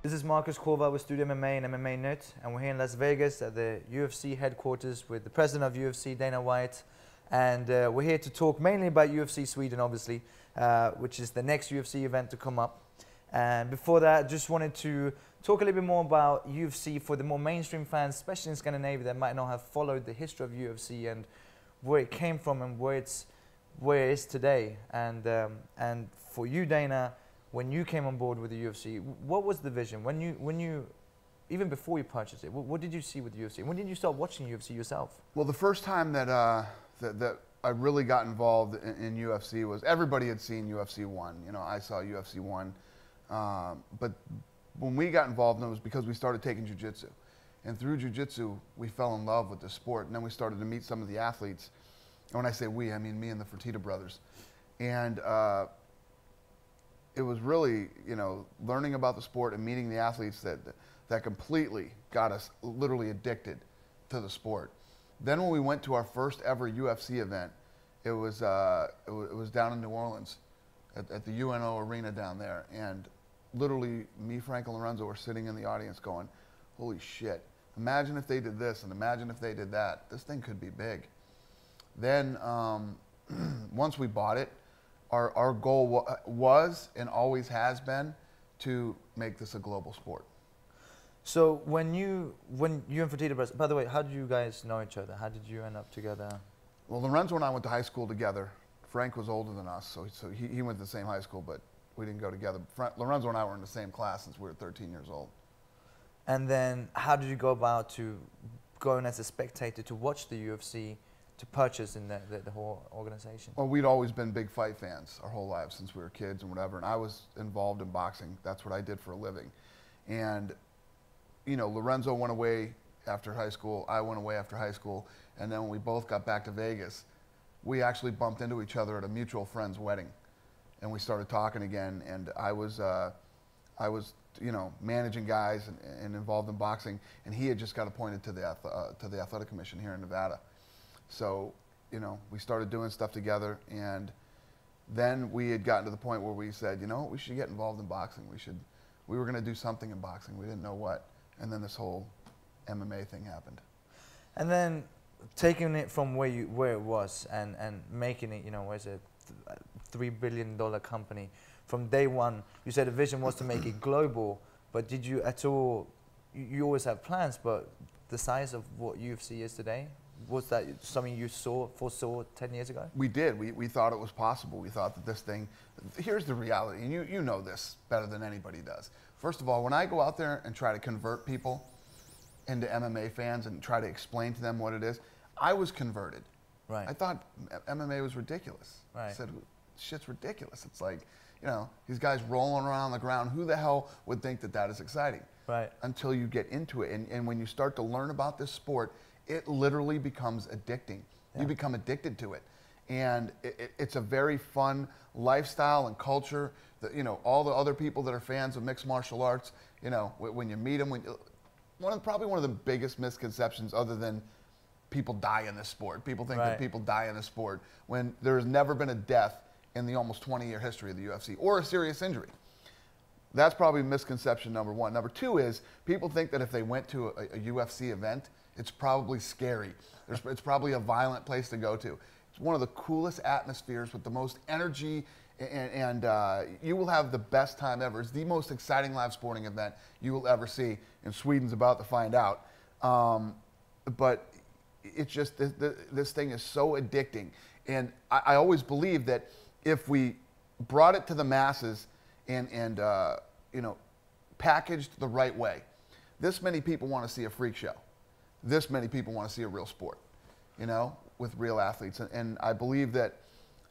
This is Marcus Kowal with Studio MMA and MMAnytt, and we're here in Las Vegas at the UFC headquarters with the president of UFC, Dana White. And we're here to talk mainly about UFC Sweden, obviously, which is the next UFC event to come up. And before that, just wanted to talk a little bit more about UFC for the more mainstream fans, especially in Scandinavia, that might not have followed the history of UFC and where it came from and where it is today. And for you, Dana, when you came on board with the UFC, what was the vision? When you even before you purchased it, what did you see with the UFC? When did you start watching UFC yourself? Well, the first time that that I really got involved in UFC was, everybody had seen UFC 1. You know, I saw UFC 1, but when we got involved, it was because we started taking jiu-jitsu, and through jiu-jitsu, we fell in love with the sport, and then we started to meet some of the athletes. And when I say we, I mean me and the Fertitta brothers, and it was really, you know, learning about the sport and meeting the athletes that completely got us literally addicted to the sport. Then when we went to our first ever UFC event, it was down in New Orleans at the UNO Arena down there, and literally me, Frank, and Lorenzo were sitting in the audience going, holy shit, imagine if they did this and imagine if they did that. This thing could be big. Then once we bought it, our goal was and always has been to make this a global sport. So when you and Fertitta brothers, by the way, how did you guys know each other? How did you end up together? Well, Lorenzo and I went to high school together. Frank was older than us, so he went to the same high school, but we didn't go together. Lorenzo and I were in the same class since we were 13 years old. And then how did you go about to going as a spectator to watch the UFC, to purchase in the whole organization? Well, we'd always been big fight fans our whole lives since we were kids and whatever, and I was involved in boxing. That's what I did for a living. And, you know, Lorenzo went away after high school, I went away after high school, and then when we both got back to Vegas, we actually bumped into each other at a mutual friend's wedding, and we started talking again, and I was you know, managing guys and involved in boxing, and he had just got appointed to the athletic commission here in Nevada. So, you know, we started doing stuff together, and then we had gotten to the point where we said, you know, we should get involved in boxing. We were going to do something in boxing. We didn't know what. And then this whole MMA thing happened. And then taking it from where it was and making it, you know, as a $3 billion company, from day one, you said the vision was to make it global, but did you at all, you always have plans, but the size of what UFC is today, was that something you foresaw 10 years ago? We did. We thought it was possible. We thought that this thing, here's the reality, and you know this better than anybody does. First of all, when I go out there and try to convert people into MMA fans and try to explain to them what it is, I was converted. Right. I thought MMA was ridiculous. Right. I said, shit's ridiculous. It's like, you know, these guys rolling around on the ground. Who the hell would think that that is exciting? Right. Until you get into it. And when you start to learn about this sport, it literally becomes addicting. Yeah. You become addicted to it. And it's a very fun lifestyle and culture. That, you know, all the other people that are fans of mixed martial arts, you know, when you meet them, probably one of the biggest misconceptions, other than people die in this sport. People think that people die in this sport when there's never been a death in the almost 20-year history of the UFC, or a serious injury. That's probably misconception number one. Number two is, people think that if they went to a UFC event, it's probably scary. It's probably a violent place to go to. It's one of the coolest atmospheres with the most energy, and you will have the best time ever. It's the most exciting live sporting event you will ever see, and Sweden's about to find out. But it's just, this thing is so addicting. And I always believe that if we brought it to the masses and you know, packaged the right way, this many people want to see a freak show. This many people want to see a real sport, you know, with real athletes. And I believe that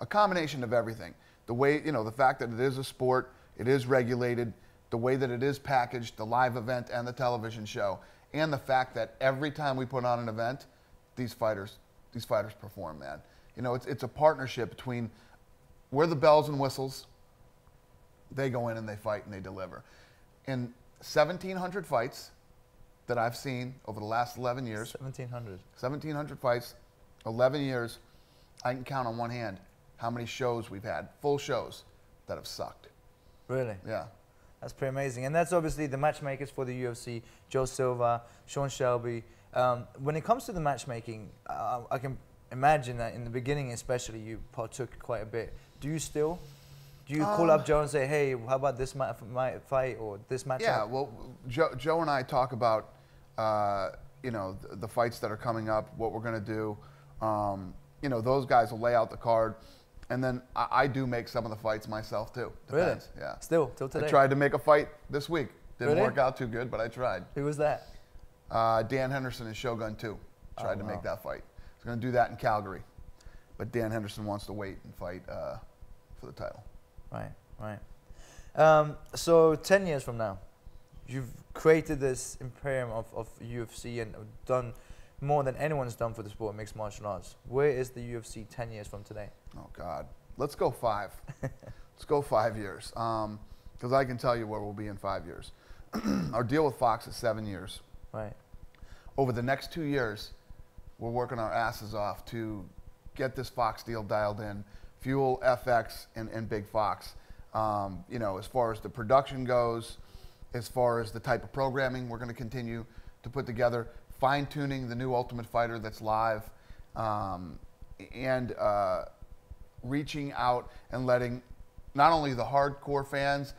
a combination of everything, the way, you know, the fact that it is a sport, it is regulated, the way that it is packaged, the live event and the television show, and the fact that every time we put on an event, these fighters perform, man. You know, it's a partnership between, we're the bells and whistles, they go in and they fight and they deliver. In 1,700 fights that I've seen over the last 11 years. 1,700. 1,700 fights, 11 years. I can count on one hand how many shows we've had, full shows, that have sucked. Really? Yeah. That's pretty amazing. And that's obviously the matchmakers for the UFC, Joe Silva, Sean Shelby. When it comes to the matchmaking, I can imagine that in the beginning especially you partook quite a bit. Do you still? Do you call up Joe and say, hey, how about this fight or this matchup? Yeah, well, Joe and I talk about, you know, the fights that are coming up, what we're going to do. You know, those guys will lay out the card. And then I do make some of the fights myself, too. Depends. Really? Yeah. Still, till today? I tried to make a fight this week. Didn't Really? work out too good, but I tried. Who was that? Dan Henderson and Shogun 2. Tried to make that fight. I was going to do that in Calgary. But Dan Henderson wants to wait and fight for the title. Right, right. So 10 years from now, you've created this imperium of UFC and done more than anyone's done for the sport of mixed martial arts. Where is the UFC 10 years from today? Oh, God. Let's go 5. Let's go 5 years. Because I can tell you where we'll be in 5 years. Our deal with Fox is 7 years. Right. Over the next 2 years, we're working our asses off to get this Fox deal dialed in, fuel FX and Big Fox. You know, as far as the production goes, as far as the type of programming we're going to continue to put together, fine-tuning the new Ultimate Fighter that's live, and reaching out and letting not only the hardcore fans,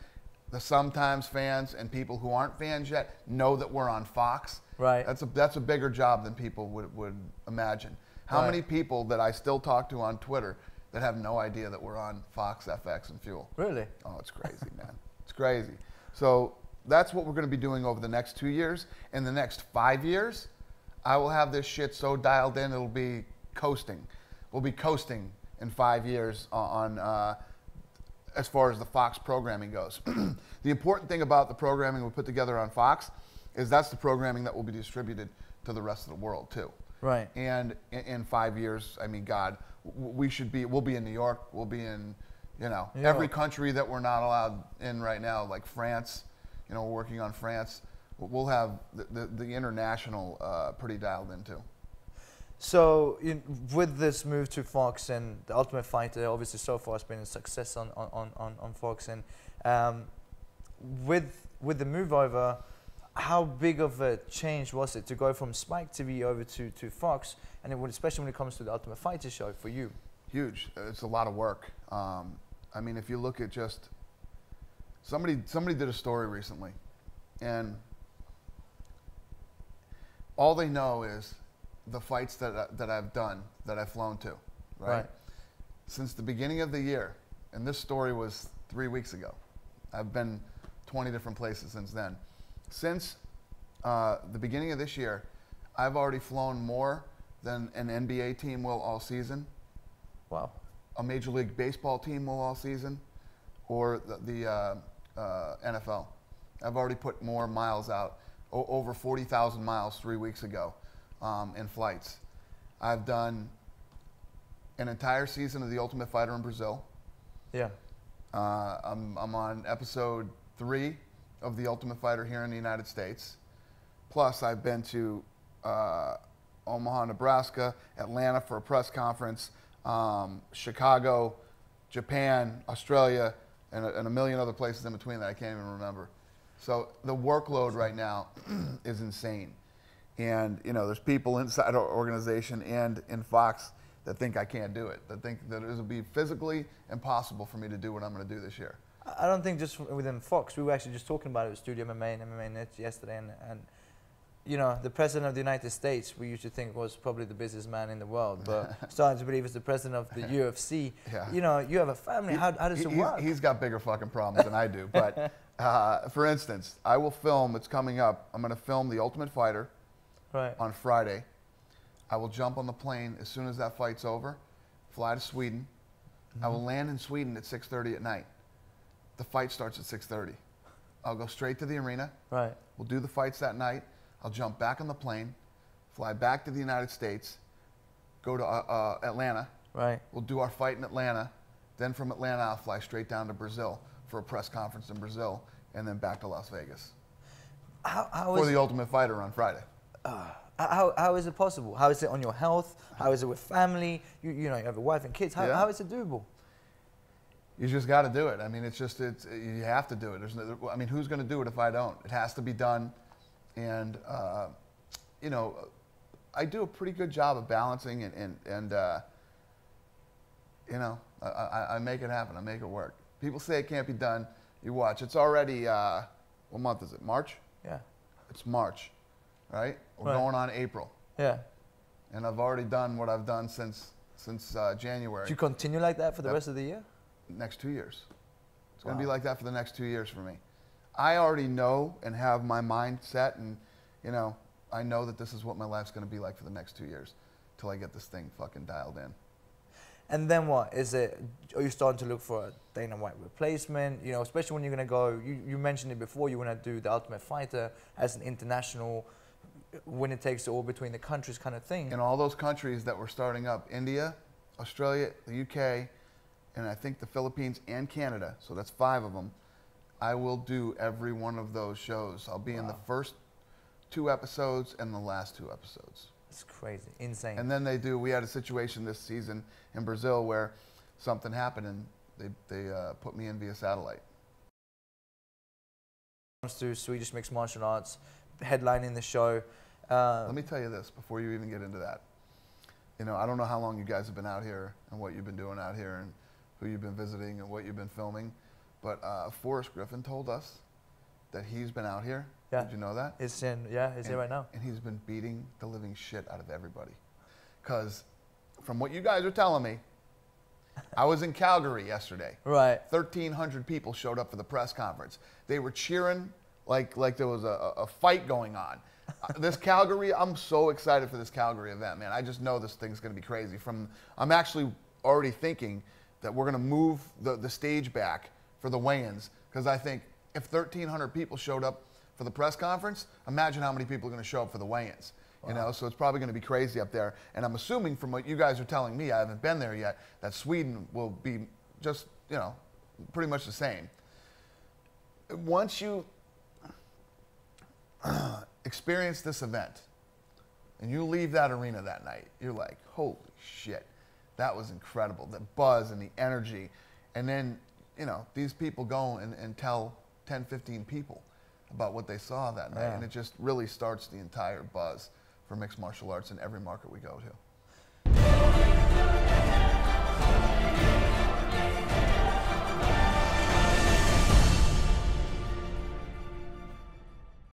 the sometimes fans, and people who aren't fans yet know that we're on Fox. Right. That's a bigger job than people would imagine. How many people that I still talk to on Twitter that have no idea that we're on Fox, FX, and Fuel? Really? Oh, it's crazy, man. It's crazy. So that's what we're going to be doing over the next 2 years. In the next 5 years, I will have this shit so dialed in, it'll be coasting. We'll be coasting in 5 years on as far as the Fox programming goes. The important thing about the programming we put together on Fox is that's the programming that will be distributed to the rest of the world, too. Right. And in 5 years, I mean, God, we'll be in New York, we'll be in, you know, every country that we're not allowed in right now, like France, you know, we're working on France. We'll have the international pretty dialed in too. So with this move to Fox and the Ultimate Fighter, obviously so far it's been a success on Fox, and with the move over, how big of a change was it to go from Spike TV over to Fox, and especially when it comes to the Ultimate Fighter show for you? Huge. It's a lot of work. I mean, if you look at just somebody did a story recently, and all they know is the fights that I've done, that I've flown to, right? Since the beginning of the year, and this story was 3 weeks ago. I've been 20 different places since then. Since the beginning of this year, I've already flown more than an NBA team will all season. Wow. A Major League Baseball team will all season, or the NFL. I've already put more miles out, over 40,000 miles 3 weeks ago in flights. I've done an entire season of The Ultimate Fighter in Brazil. Yeah. I'm on episode 3 of The Ultimate Fighter here in the United States. Plus, I've been to Omaha, Nebraska, Atlanta for a press conference, Chicago, Japan, Australia, and a million other places in between that I can't even remember. So the workload right now is insane. And, you know, there's people inside our organization and in Fox that think I can't do it, that think that it will be physically impossible for me to do what I'm going to do this year. I don't think just within Fox. We were actually just talking about it with Studio MMA and MMAnytt yesterday, and you know, the President of the United States, we used to think was probably the busiest man in the world, but starting to believe it's the President of the UFC. Yeah. You know, you have a family. How does it work? He's got bigger fucking problems than I do. But for instance, I will film, it's coming up, I'm going to film The Ultimate Fighter on Friday. I will jump on the plane as soon as that fight's over, fly to Sweden. I will land in Sweden at 6:30 at night. The fight starts at 6:30. I'll go straight to the arena. We'll do the fights that night. I'll jump back on the plane, fly back to the United States, go to Atlanta. We'll do our fight in Atlanta. Then from Atlanta, I'll fly straight down to Brazil for a press conference in Brazil, and then back to Las Vegas for The Ultimate Fighter on Friday. How is it possible? How is it on your health? How is it with family? You know, you have a wife and kids. How is it doable? You just got to do it. I mean, you have to do it. I mean, who's going to do it if I don't? It has to be done. And, you know, I do a pretty good job of balancing and you know, I make it happen. I make it work. People say it can't be done. You watch. It's already, what month is it? March? Yeah. It's March, right? We're going on April. Yeah. And I've already done what I've done since January. Do you continue like that for the rest of the year? Next 2 years. It's going to be like that for the next 2 years for me. I already know and have my mind set, and, you know, I know that this is what my life's going to be like for the next 2 years till I get this thing fucking dialed in. And then what? Are you starting to look for a Dana White replacement? You know, especially when you're going to go, you mentioned it before, you want to do the Ultimate Fighter as an international, winner takes it all between the countries kind of thing. In all those countries that we're starting up, India, Australia, the UK, and I think the Philippines and Canada, so that's 5 of them, I will do every one of those shows. I'll be in the first 2 episodes and the last 2 episodes. It's crazy, insane. And then we had a situation this season in Brazil where something happened and they put me in via satellite. Comes to Swedish mixed martial arts, headlining the show. Let me tell you this before you even get into that. You know, I don't know how long you guys have been out here and what you've been doing out here and who you've been visiting and what you've been filming, but Forrest Griffin told us that he's been out here. Yeah. Did you know that? He's here right now. And he's been beating the living shit out of everybody. Because from what you guys are telling me, I was in Calgary yesterday. Right. 1,300 people showed up for the press conference. They were cheering like there was a fight going on. This Calgary, I'm so excited for this Calgary event, man. I just know this thing's going to be crazy. I'm actually already thinking that we're going to move the stage back for the weigh-ins, because I think if 1,300 people showed up for the press conference, imagine how many people are going to show up for the weigh-ins. Wow. You know, so it's probably going to be crazy up there. And I'm assuming from what you guys are telling me, I haven't been there yet, that Sweden will be just, you know, pretty much the same. Once you experience this event and you leave that arena that night, you're like, holy shit, that was incredible. The buzz and the energy. And then, you know, these people go and tell 10, 15 people about what they saw that night. Yeah. And it just really starts the entire buzz for mixed martial arts in every market we go to.